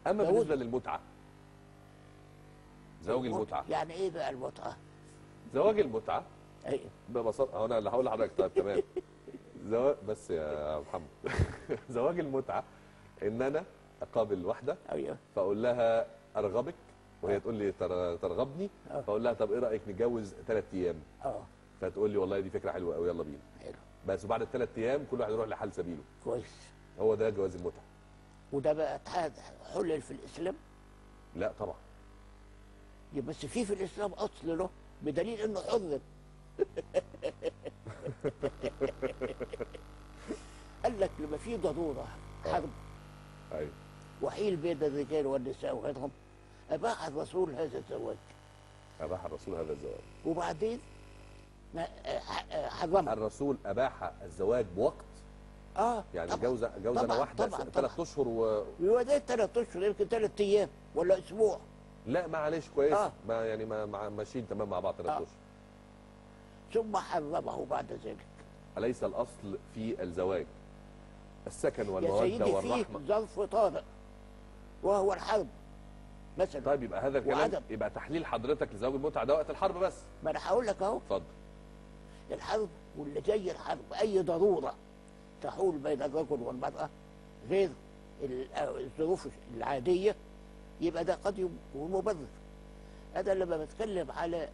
اما بالنسبه للمتعه، زواج المتعه، يعني ايه بقى المتعه؟ زواج المتعه ايوه ببساطه، انا اللي هقول لحضرتك. طيب تمام. بس يا محمد زواج المتعه ان انا اقابل واحده ايوه فاقول لها ارغبك وهي تقول لي ترغبني، فاقول لها طب ايه رايك نتجوز 3 ايام؟ فتقول لي والله دي فكره حلوه قوي يلا بينا. حلو. بس وبعد ال3 ايام كل واحد يروح لحال سبيله. كويس. هو ده جواز المتعه. وده بقى حلل في الاسلام؟ لا طبعا. بس في الاسلام اصل له بدليل انه حرم. قال لك لما في ضروره حرب ايوه وحيل بين الرجال والنساء وغيرهم اباح الرسول هذا الزواج. اباح الرسول هذا الزواج. وبعدين حرمها. الرسول اباح الزواج بوقت. يعني جوز انا واحده 3 اشهر هو ده 3 اشهر يمكن 3 ايام ولا اسبوع. لا معلش كويس. ما يعني ما ماشيين تمام مع بعض 3 اشهر. ثم حرمه بعد ذلك. أليس الأصل في الزواج السكن والمودة والرحمة؟ يا سيدي فيه ظرف طارئ وهو الحرب مثلا. طيب يبقى هذا الكلام يبقى تحليل حضرتك لزواج المتعة ده وقت الحرب بس. ما أنا هقول لك أهو. اتفضل. الحرب واللي زي الحرب أي ضرورة تحول بين الرجل والمرأة غير الظروف العادية يبقى ده قد يكون مبرر. أنا لما بتكلم على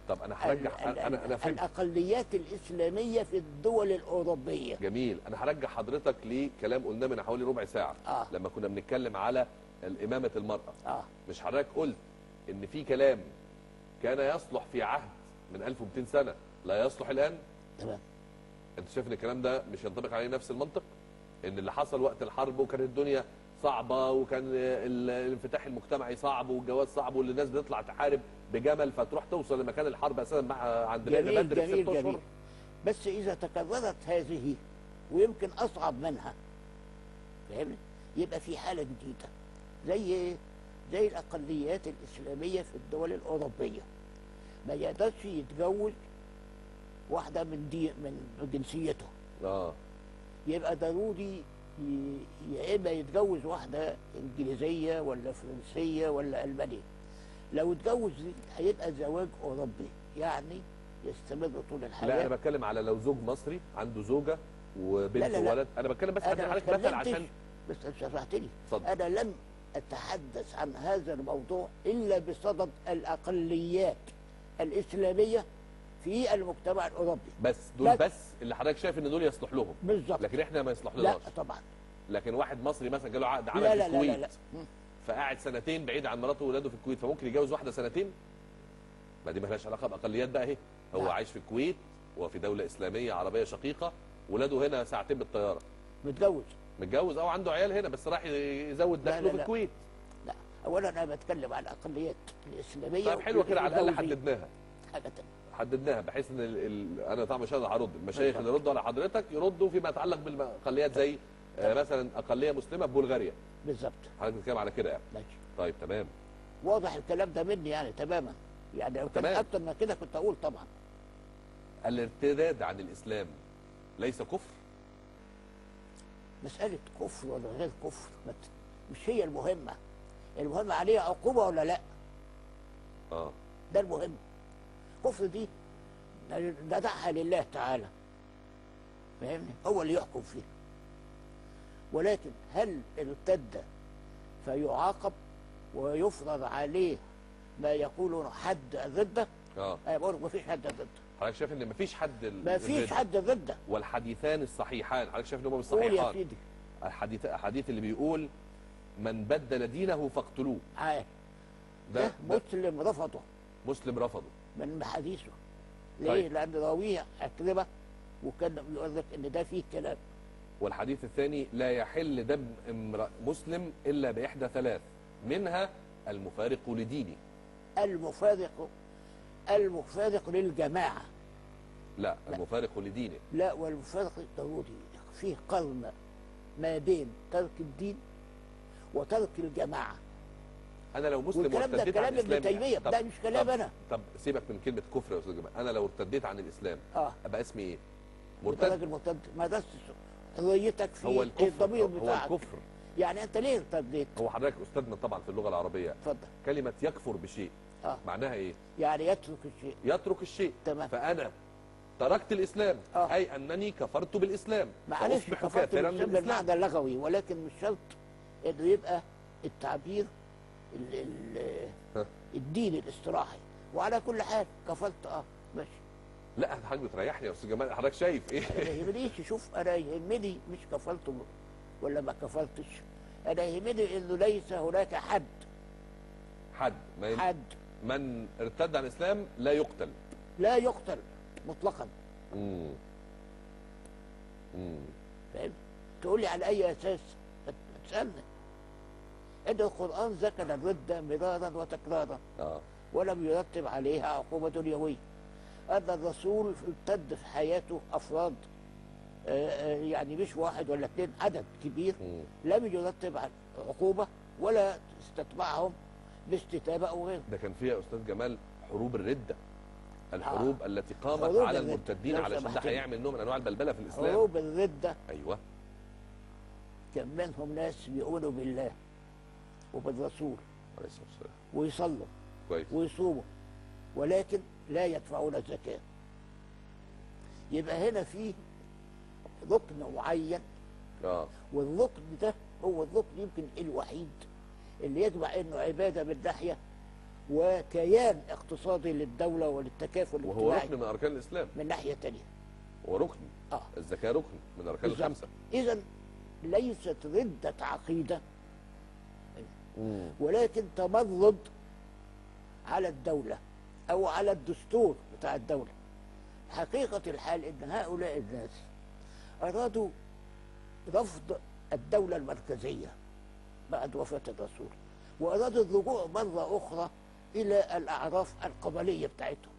طب انا هرجح انا فهمت الاقليات الاسلاميه في الدول الاوروبيه. جميل. انا هرجح حضرتك لكلام قلناه من حوالي ربع ساعه لما كنا بنتكلم على امامه المراه. مش حضرتك قلت ان في كلام كان يصلح في عهد من 1200 سنه لا يصلح الان؟ تمام. انت شايف ان الكلام ده مش ينطبق عليه نفس المنطق؟ ان اللي حصل وقت الحرب وكانت الدنيا صعبه وكان الانفتاح المجتمعي صعب والجواز صعب واللي الناس بتطلع تحارب بجمل فتروح توصل لمكان الحرب اساسا مع عند بدر في 6 اشهر. بس اذا تكررت هذه ويمكن اصعب منها فاهمني؟ يبقى في حاله جديده زي الاقليات الاسلاميه في الدول الاوروبيه. ما يقدرش يتجوز واحده من جنسيته. يبقى ضروري يا اما يتجوز واحده انجليزيه ولا فرنسيه ولا المانيه. لو اتجوز هيبقى زواج اوروبي يعني يستمر طول الحياه. لا انا بتكلم على لو زوج مصري عنده زوجه وبنت وولد. انا بتكلم بس حضرتك مثل عشان بس شرحت لي. صدق. انا لم اتحدث عن هذا الموضوع الا بصدد الاقليات الاسلاميه في المجتمع الاوروبي. بس دول بس اللي حضرتك شايف ان دول يصلح لهم. بالظبط. لكن احنا ما يصلح لناش. لا طبعا. لكن واحد مصري مثلا جاله عقد عمل في الكويت لا. فقاعد 2 سنين بعيد عن مراته واولاده في الكويت فممكن يتجوز واحده 2 سنين. ما دي مالهاش علاقه باقليات بقى اهي. هو عايش في الكويت وفي دوله اسلاميه عربيه شقيقه ولاده هنا 2 ساعتين بالطياره. متجوز او عنده عيال هنا بس راح يزود دخله في الكويت. لا اولا انا بتكلم على الاقليات الاسلاميه. طيب حلوه كده على الاقل حددناها. حاجه ثانيه حددناها بحيث ان انا طبعا مش هقدر هرد. المشايخ اللي يردوا على حضرتك يردوا فيما يتعلق بالاقليات زي مثلا اقليه مسلمه في بلغاريا. بالظبط. حضرتك بتتكلم على كده يعني. ماشي. طيب تمام. واضح الكلام ده مني يعني تماما. يعني لو كان اكتر من كده كنت اقول طبعا. الارتداد عن الاسلام ليس كفر؟ مساله كفر ولا غير كفر مش هي المهمه. المهم عليها عقوبه ولا لا. ده المهم. كفر دي ندعها لله تعالى فاهمني؟ هو اللي يحكم فيها. ولكن هل ارتد فيعاقب ويفرض عليه ما يقولون حد الردة؟ انا بقول ما فيش حد الردة. حضرتك شايف ان ما فيش حد ما فيش حد الردة. والحديثان الصحيحان حضرتك شايف ان هم مش صحيحان؟ قول يا سيدي. الحديث اللي بيقول من بدل دينه فاقتلوه. ده مسلم رفضه. مسلم رفضه من حديثه. ليه؟ طيب. لأن راويه أكذبة وكان بيقول لك إن ده فيه كلام. والحديث الثاني لا يحل دم مسلم إلا بإحدى 3 منها المفارق لدينه. المفارق للجماعة. لا المفارق لدينه. لا والمفارق ضروري فيه قرن ما بين ترك الدين وترك الجماعة. انا لو مسلم وارتديت عن الاسلام. كلام ابن تيميه ده مش كلام انا. طب سيبك من كلمه كفر يا استاذ جمال. انا لو ارتديت عن الاسلام ابقى اسمي ايه؟ مرتد. راجل مرتد. ما ده حريتك في هو الكفر. الضمير بتاعك. هو الكفر يعني انت ليه ارتديت؟ هو حضرتك استاذنا طبعا في اللغه العربيه. اتفضل. كلمه يكفر بشيء معناها ايه؟ يعني يترك الشيء. يترك الشيء. تمام. فانا تركت الاسلام اي انني كفرت بالاسلام، معلش فاصبح كافرا بالاسلام. بالمعنى اللغوي، ولكن مش شرط انه يبقى التعبير الديني الاصطلاحي. وعلى كل حال كفرت ماشي. لا حضرتك بتريحني يا استاذ جمال، حضرتك شايف ايه؟ ما يهمنيش. شوف، انا يهمني مش كفرت ولا ما كفرتش، انا يهمني انه ليس هناك حد من ارتد عن الاسلام لا يقتل. لا يقتل مطلقا. فاهم؟ تقول لي على اي اساس؟ تسالني. ان القران ذكر الرده مرارا وتكرارا ولم يرتب عليها عقوبه دنيويه. ان الرسول ارتد في حياته افراد، يعني مش واحد ولا اثنين، عدد كبير لم يرتب عقوبه ولا استتبعهم باستتابه او غيره. ده كان فيها يا استاذ جمال حروب الرده، الحروب التي قامت على المرتدين علشان ده هيعمل نوع من انواع البلبله في الاسلام. حروب الرده ايوه. كان منهم ناس بيؤمنوا بالله وبالرسول عليه الصلاه والسلام ويصلوا كويس ويصوموا، ولكن لا يدفعون الزكاه. يبقى هنا في ركن معين، والركن ده هو الركن يمكن الوحيد اللي يجمع انه عباده من ناحيه وكيان اقتصادي للدوله وللتكافل الاجتماعي، وهو ركن من اركان الاسلام من ناحيه ثانيه. هو ركن الزكاه ركن من اركان الخمسه. اذا ليست رده عقيده ولكن تمرد على الدوله او على الدستور بتاع الدوله. حقيقه الحال ان هؤلاء الناس ارادوا رفض الدوله المركزيه بعد وفاه الرسول، وارادوا الرجوع مره اخرى الى الاعراف القبليه بتاعتهم.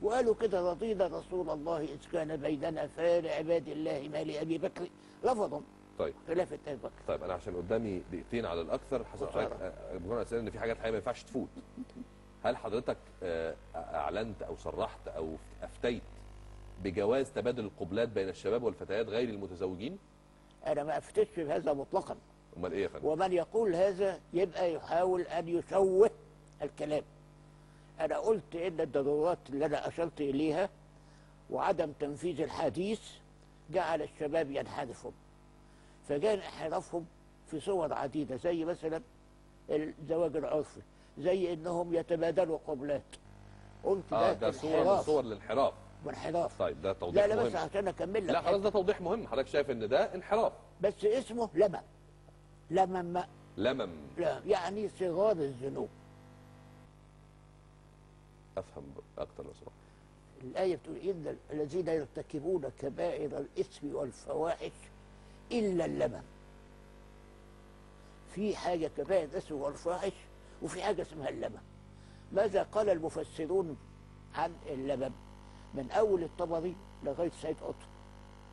وقالوا كده: رضينا رسول الله اذ كان بيننا فلعباد الله ما لابي بكر. رفضوا. طيب خلافه ابي بكر. طيب انا عشان قدامي دقيقتين على الاكثر، حسب حضرتك بدون اسئله ان في حاجات حقيقيه ما ينفعش تفوت. هل حضرتك اعلنت او صرحت او افتيت بجواز تبادل القبلات بين الشباب والفتيات غير المتزوجين؟ انا ما افتيتش بهذا مطلقا. امال ايه يا فندم؟ ومن يقول هذا يبقى يحاول ان يشوه الكلام. انا قلت ان الضرورات اللي انا اشرت اليها وعدم تنفيذ الحديث جعل الشباب ينحرفوا، فكان انحرافهم في صور عديده، زي مثلا الزواج العرفي، زي انهم يتبادلوا قبلات. قلت ده صور من صور الانحراف. وانحراف. طيب ده توضيح مهم. لا بس عشان اكمل لك. لا خلاص، ده توضيح مهم. حضرتك شايف ان ده انحراف بس اسمه لمم. لا يعني صغار الذنوب. افهم اكتر لو سمحت. الايه بتقول: ان الذين يرتكبون كبائر الاثم والفواحش الا اللمم. في حاجه كبائر الاثم والفواحش وفي حاجه اسمها اللمم. ماذا قال المفسرون عن اللمم؟ من اول الطبري لغايه سيد قطب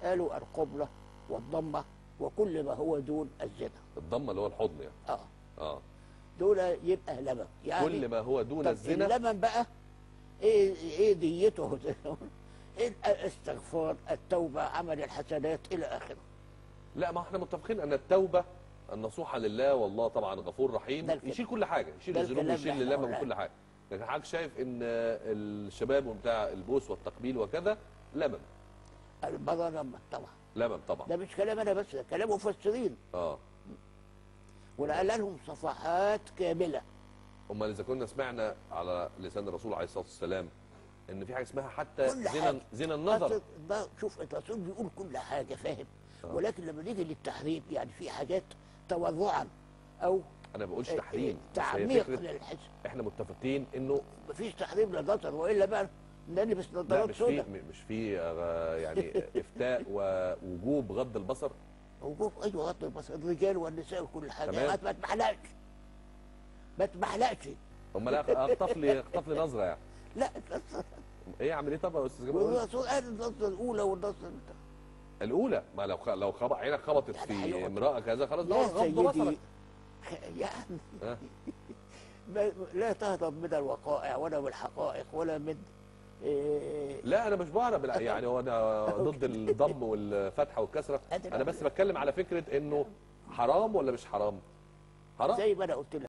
قالوا: القبله والضمه وكل ما هو دون الزنا. الضمه اللي هو الحضن يعني. دول يبقى لمم، يعني كل ما هو دون الزنا. اللمم بقى ايه ديته؟ الاستغفار، التوبه، عمل الحسنات الى اخره. لا، ما احنا متفقين ان التوبه النصوحه لله، والله طبعا غفور رحيم، يشيل كل حاجه، يشيل الذنوب ويشيل اللمم من كل حاجه. لكن حضرتك شايف ان الشباب بتاع البوس والتقبيل وكذا لمم. المرأة لمم طبعا. لمم طبعا. ده مش كلام انا بس، ده كلام مفسرين. ونقل لهم صفحات كامله. امال اذا كنا سمعنا على لسان الرسول عليه الصلاه والسلام ان في حاجه اسمها حتى زنا النظر. شوف، الرسول بيقول كل حاجه، فاهم؟ ولكن لما نيجي للتحريم يعني في حاجات تورعا او انا ما بقولش تحريم، تعميق للحس. احنا متفقين انه مفيش تحريم للنظر، والا بقى نلبس نظارات سوداء. مش في يعني افتاء ووجوب غض البصر. وجوب، ايوه، غض البصر، الرجال والنساء وكل حاجه. ما تمحلقش. امال اخطف لي نظره يعني. لا ايه اعمل ايه طب يا استاذ جمال؟ الرسول قال النظره الاولى والنظره الاولى، ما لو عينك خبطت يعني في امراه كذا خلاص ده غض بصرك يعني. لا تهرب من الوقائع ولا من الحقائق ولا من لا انا مش بعرف يعني، هو انا ضد الضم والفتحه والكسره. انا بس بتكلم على فكره انه حرام ولا مش حرام؟ حرام زي ما انا قلت لك.